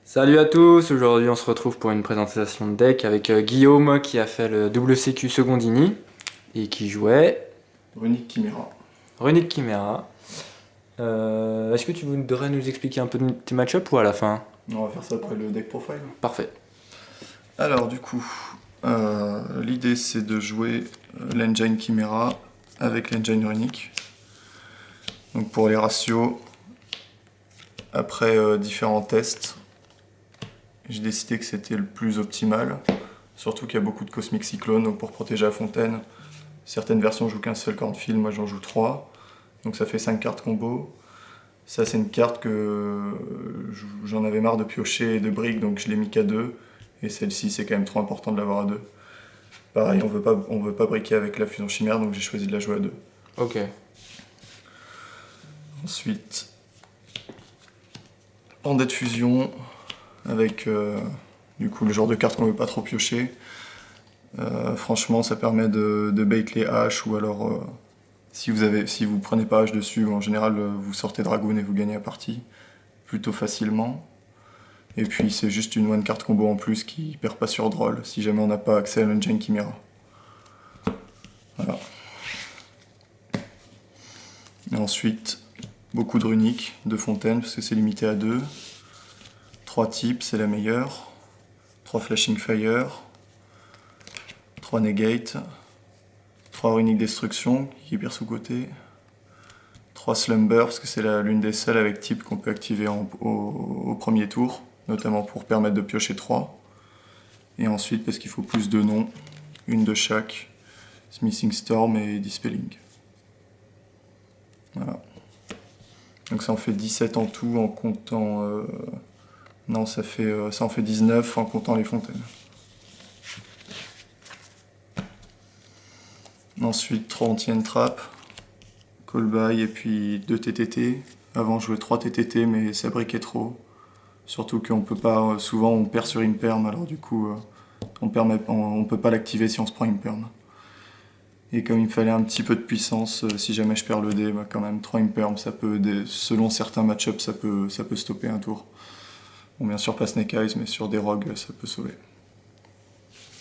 Salut à tous, aujourd'hui on se retrouve pour une présentation de deck avec Guillaume qui a fait le WCQ Secondini et qui jouait Runic Chimera. Runic Chimera. Est-ce que tu voudrais nous expliquer un peu de tes match-ups ou à la fin? On va faire ça après le deck profile. Parfait. Alors du coup, l'idée c'est de jouer l'engine Chimera avec l'engine Runic. Donc pour les ratios, après différents tests, j'ai décidé que c'était le plus optimal. Surtout qu'il y a beaucoup de Cosmic Cyclone, donc pour protéger la fontaine, certaines versions jouent qu'un seul Cornfield, moi j'en joue 3. Donc ça fait 5 cartes combo. Ça c'est une carte que j'en avais marre de piocher et de briques, donc je l'ai mis qu'à 2. Et celle-ci c'est quand même trop important de l'avoir à 2. Pareil, on veut pas briquer avec la fusion chimère, donc j'ai choisi de la jouer à 2. Ok. Ensuite, Pandée de fusion, avec du coup le genre de carte qu'on veut pas trop piocher. Franchement, ça permet de bait les haches, ou alors si vous prenez pas hache dessus, en général vous sortez Dragoon et vous gagnez la partie plutôt facilement. Et puis c'est juste une one card combo en plus qui perd pas sur Droll si jamais on n'a pas accès à l'engine Chimera. Voilà. Et ensuite, beaucoup de runiques, de fontaines, parce que c'est limité à 2. 3 types, c'est la meilleure. 3 flashing fire. 3 negate. 3 runiques destruction, qui est pire sous-côté. 3 slumber, parce que c'est l'une des seules avec type qu'on peut activer au premier tour, notamment pour permettre de piocher 3. Et ensuite, parce qu'il faut plus de noms, une de chaque, Smithing Storm et Dispelling. Voilà. Donc ça en fait 17 en tout en comptant... non, ça en fait 19 en comptant les fontaines. Ensuite, 3 anti trap, call by et puis 2 TTT. Avant, je jouais 3 TTT, mais ça briquait trop. Surtout qu'on peut pas... souvent, on perd sur Imperm, alors du coup, on peut pas l'activer si on se prend Imperm. Et comme il me fallait un petit peu de puissance, si jamais je perds le dé, bah quand même 3 Imperm, selon certains match-ups, ça peut stopper un tour. Bon, bien sûr pas Snake Eyes, mais sur des rogues, ça peut sauver.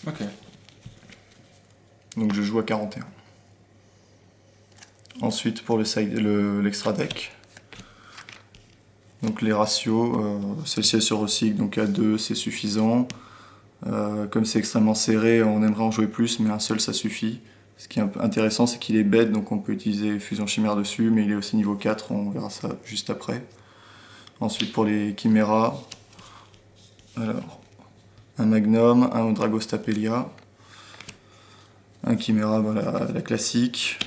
Ok. Donc je joue à 41. Ensuite, pour l'extra deck, donc les ratios, celle-ci elle se recycle, donc à 2 c'est suffisant. Comme c'est extrêmement serré, on aimerait en jouer plus, mais un seul ça suffit. Ce qui est un peu intéressant, c'est qu'il est bête, donc on peut utiliser Fusion Chimère dessus, mais il est aussi niveau 4, on verra ça juste après. Ensuite, pour les chiméras, alors, un Magnum, un Dragostapelia, un Chimera, voilà, la classique.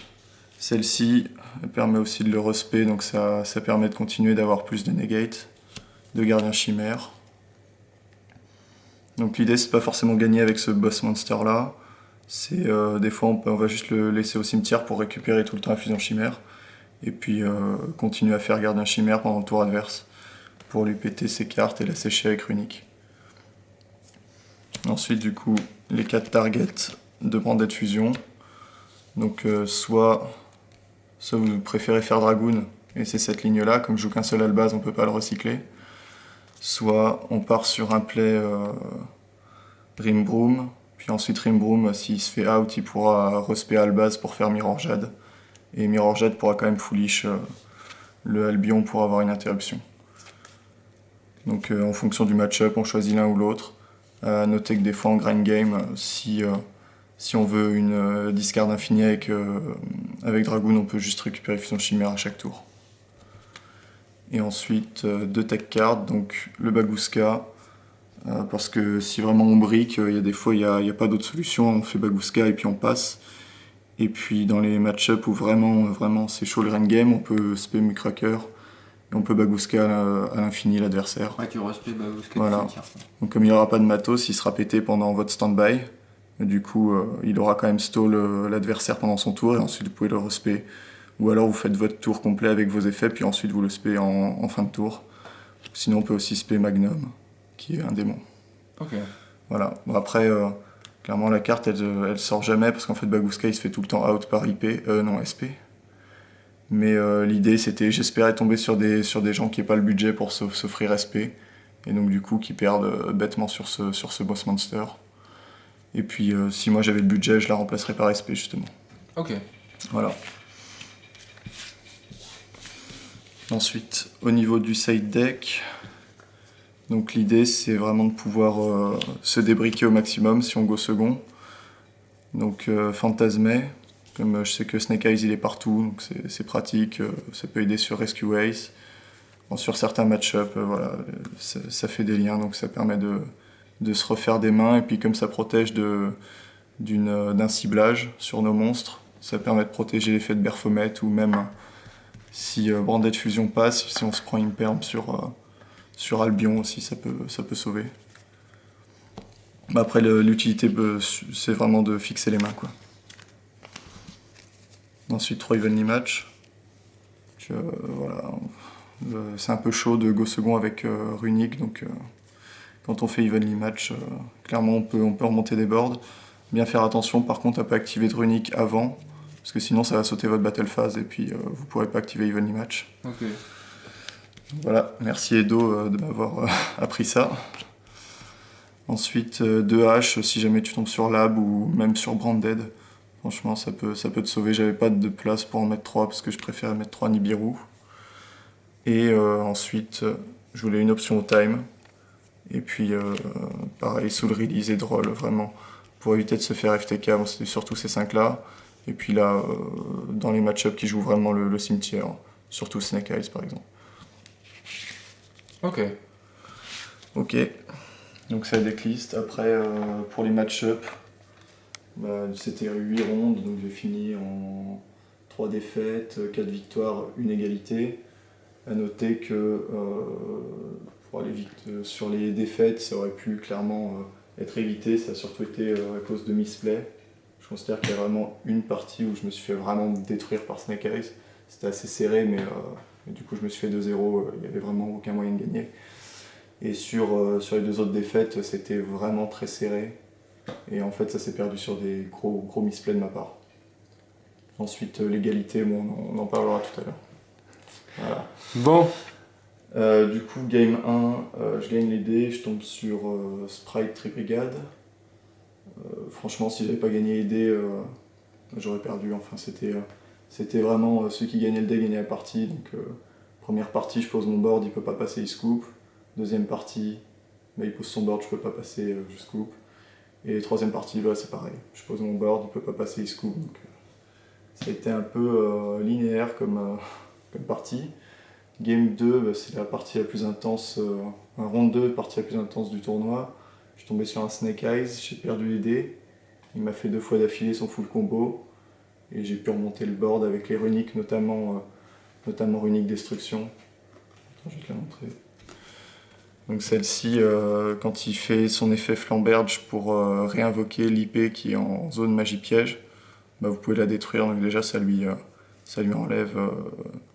Celle-ci permet aussi de le respect, donc ça permet de continuer d'avoir plus de negate, de gardien chimère. Donc l'idée c'est pas forcément gagner avec ce boss monster là, c'est des fois on va juste le laisser au cimetière pour récupérer tout le temps la fusion chimère, et puis continuer à faire gardien chimère pendant le tour adverse, pour lui péter ses cartes et la sécher avec runique. Ensuite du coup les 4 targets de Branded Fusion, donc soit vous préférez faire Dragoon, et c'est cette ligne là, comme je joue qu'un seul Albaz on peut pas le recycler. Soit on part sur un play Rimbroom, puis ensuite Rimbroom, s'il se fait out, il pourra respect Albaz pour faire Mirror Jade. Et Mirror Jade pourra quand même foolish le Albion pour avoir une interruption. Donc en fonction du match-up, on choisit l'un ou l'autre. Notez que des fois en grind game, si on veut une discard infinie avec Dragoon, on peut juste récupérer Fusion Chimère à chaque tour. Et ensuite, 2 tech cards, donc le Bagooska, parce que si vraiment on brique, il y a des fois il n'y a pas d'autre solution, on fait Bagooska et puis on passe. Et puis dans les match-up où vraiment c'est chaud le game, on peut spé Mucracker et on peut Bagooska à l'infini l'adversaire. Ouais, tu respectes Babouska Voilà. du cimetière. Donc comme il n'y aura pas de matos, il sera pété pendant votre stand-by. Du coup, il aura quand même stall l'adversaire pendant son tour, et ensuite vous pouvez le respect. Ou alors vous faites votre tour complet avec vos effets, puis ensuite vous le spé en fin de tour. Sinon on peut aussi spé Magnum, qui est un démon. Ok. Voilà. Bon, après, clairement la carte elle sort jamais, parce qu'en fait Bagooska il se fait tout le temps out par SP. Mais l'idée c'était, j'espérais tomber sur des gens qui n'aient pas le budget pour s'offrir SP. et donc du coup qui perdent bêtement sur ce boss monster. Et puis si moi j'avais le budget, je la remplacerais par SP justement. Ok. Voilà. Ensuite, au niveau du side deck, donc l'idée c'est vraiment de pouvoir se débriquer au maximum si on go second. Donc Fantasmé, comme je sais que Snake Eyes il est partout, donc c'est pratique, ça peut aider sur Rescue Ace. Bon, sur certains match-up, voilà, ça fait des liens, donc ça permet de se refaire des mains, et puis comme ça protège d'un ciblage sur nos monstres, ça permet de protéger l'effet de Baphomet, ou même si Branded Fusion passe, si on se prend une perm sur Albion aussi, ça peut sauver. Après, l'utilité, c'est vraiment de fixer les mains, quoi. Ensuite, 3 Evenly Match. Voilà. C'est un peu chaud de go second avec Runic, donc quand on fait Evenly Match, clairement on peut remonter des boards. Bien faire attention par contre à pas activer de Runic avant, parce que sinon ça va sauter votre battle phase et puis vous pourrez pas activer Evenly Match. Ok. Voilà, merci Edo de m'avoir appris ça. Ensuite, 2H, si jamais tu tombes sur Lab ou même sur Branded, franchement ça peut te sauver. J'avais pas de place pour en mettre 3 parce que je préférais mettre 3 Nibiru. Et ensuite, je voulais une option au time. Et puis, pareil, sous le release et droll, vraiment, pour éviter de se faire FTK, bon, c'était surtout ces 5-là. Et puis là, dans les match-ups qui jouent vraiment le cimetière, surtout Snake Eyes par exemple. Ok. Ok, donc c'est la decklist. Après, pour les match-ups, c'était 8 rondes, donc j'ai fini en 3 défaites, 4 victoires, 1 égalité. À noter que pour aller vite sur les défaites, ça aurait pu clairement être évité. Ça a surtout été à cause de misplay. Je considère qu'il y a vraiment une partie où je me suis fait vraiment détruire par Snake Eyes. C'était assez serré, mais du coup je me suis fait 2-0. Il n'y avait vraiment aucun moyen de gagner. Et sur les 2 autres défaites, c'était vraiment très serré. Et en fait, ça s'est perdu sur des gros misplays de ma part. Ensuite, l'égalité, bon, on en parlera tout à l'heure. Voilà. Bon. Du coup, game 1, je gagne les dés, je tombe sur Sprite Tribrigade. Franchement, si j'avais pas gagné les dés, j'aurais perdu. Enfin, c'était vraiment ceux qui gagnaient le dé gagnaient la partie. Donc, première partie, je pose mon board, il peut pas passer, il scoop. Deuxième partie, il pose son board, je peux pas passer, je scoop. Et troisième partie, c'est pareil. Je pose mon board, il peut pas passer, il scoop. Donc, ça a été un peu linéaire comme partie. Game 2, c'est la partie la plus intense, round 2, partie la plus intense du tournoi. Je suis tombé sur un Snake Eyes, j'ai perdu les dés. Il m'a fait 2 fois d'affilée son full combo. Et j'ai pu remonter le board avec les runiques, notamment Runique Destruction. Attends, je vais te la montrer. Donc celle-ci, quand il fait son effet Flamberge pour réinvoquer l'IP qui est en zone magie piège, vous pouvez la détruire. Donc déjà ça lui enlève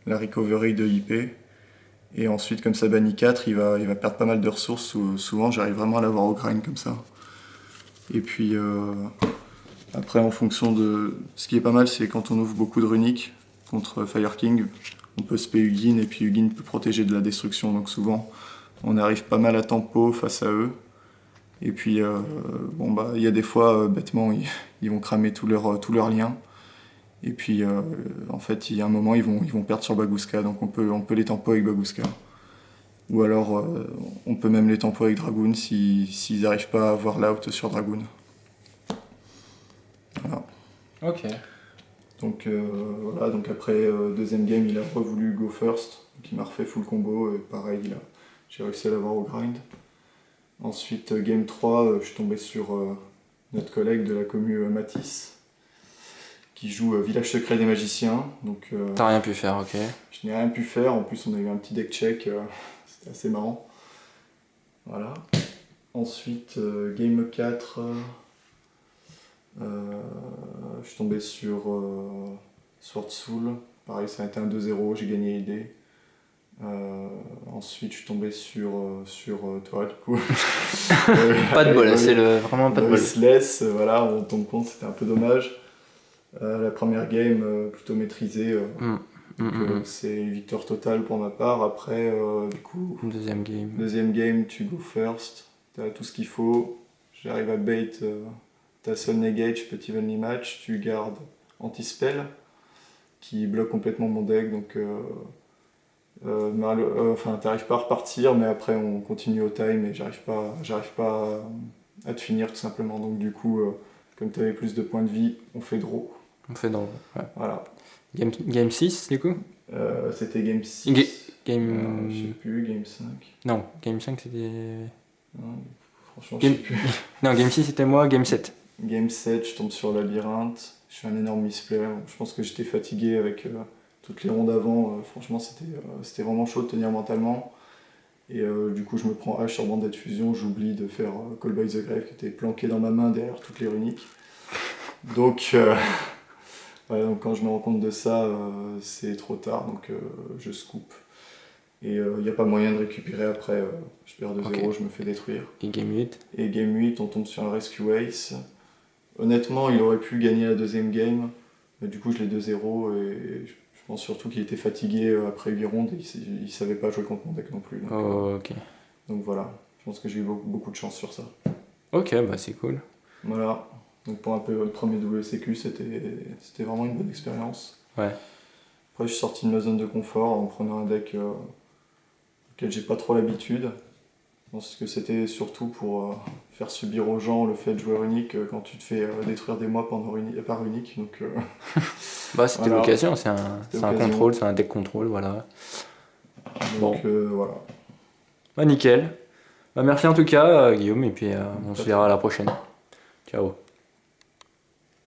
la recovery de IP. Et ensuite, comme ça bannit 4, il va perdre pas mal de ressources. Souvent, j'arrive vraiment à l'avoir au grind comme ça. Et puis, après, en fonction de... Ce qui est pas mal, c'est quand on ouvre beaucoup de runiques contre Fire King, on peut spé Hugin, et puis Hugin peut protéger de la destruction. Donc souvent, on arrive pas mal à tempo face à eux. Et puis, il y a des fois, bêtement, ils vont cramer tous leurs liens. Et puis, en fait, il y a un moment, ils vont perdre sur Bagouska, donc on peut les tempo avec Bagouska. Ou alors, on peut même les tempo avec Dragoon s'ils n'arrivent pas à avoir l'out sur Dragoon. Voilà. Ok. Donc, voilà, donc après, deuxième game, il a voulu go first, donc il m'a refait full combo, et pareil, j'ai réussi à l'avoir au grind. Ensuite, game 3, je suis tombé sur notre collègue de la commu Matisse, qui joue Village secret des magiciens. Donc, T'as rien pu faire, ok. je n'ai rien pu faire, en plus on a eu un petit deck check, c'était assez marrant. Voilà. Ensuite, game 4, je suis tombé sur Sword Soul. Pareil, ça a été un 2-0, j'ai gagné l'idée. Ensuite, je suis tombé sur toi, du coup. Pas de bol, c'est vraiment pas de bol. Voiceless, voilà, on tombe compte, c'était un peu dommage. La première game, plutôt maîtrisée. Donc c'est une victoire totale pour ma part. Après, du coup, deuxième game, tu go first, t'as tout ce qu'il faut. J'arrive à bait ta Soul Negate, je peux t'evenly match, tu gardes anti-spell qui bloque complètement mon deck, donc t'arrives pas à repartir, mais après on continue au time et j'arrive pas à te finir tout simplement. Donc du coup, comme tu avais plus de points de vie, on fait draw. On fait draw, ouais. Voilà. Game 6 du coup C'était game 6. Game... je sais plus, game 5. Non, game 5 c'était... Non, franchement, game... je sais plus. Non, game 6 c'était moi, game 7. Game 7, je tombe sur labyrinthe, je fais un énorme misplay. Je pense que j'étais fatigué avec toutes les rondes avant. Franchement, c'était vraiment chaud de tenir mentalement. Et du coup, je me prends H sur Bandit Fusion, j'oublie de faire Call by the Grave qui était planqué dans ma main derrière toutes les runiques. Donc, donc quand je me rends compte de ça, c'est trop tard, donc je scoop. Et il n'y a pas moyen de récupérer après, je perds 2-0, je me fais détruire. Et game 8 Et game 8, on tombe sur un Rescue Ace. Honnêtement, il aurait pu gagner la deuxième game, mais du coup je l'ai 2-0 et je pense surtout qu'il était fatigué après 8 rondes et il savait pas jouer contre mon deck non plus. Donc, ok. Donc voilà, je pense que j'ai eu beaucoup de chance sur ça. Ok, bah c'est cool. Voilà, donc pour un peu le premier WCQ, c'était vraiment une bonne expérience. Ouais. Après je suis sorti de ma zone de confort en prenant un deck auquel j'ai pas trop l'habitude. Je pense que c'était surtout pour faire subir aux gens le fait de jouer unique quand tu te fais détruire des mois par unique. Donc, bah c'était voilà. l'occasion, c'est un contrôle, c'est un deck contrôle, voilà. Donc voilà. Bah nickel. Bah merci en tout cas Guillaume et puis on se verra à la prochaine. Ciao.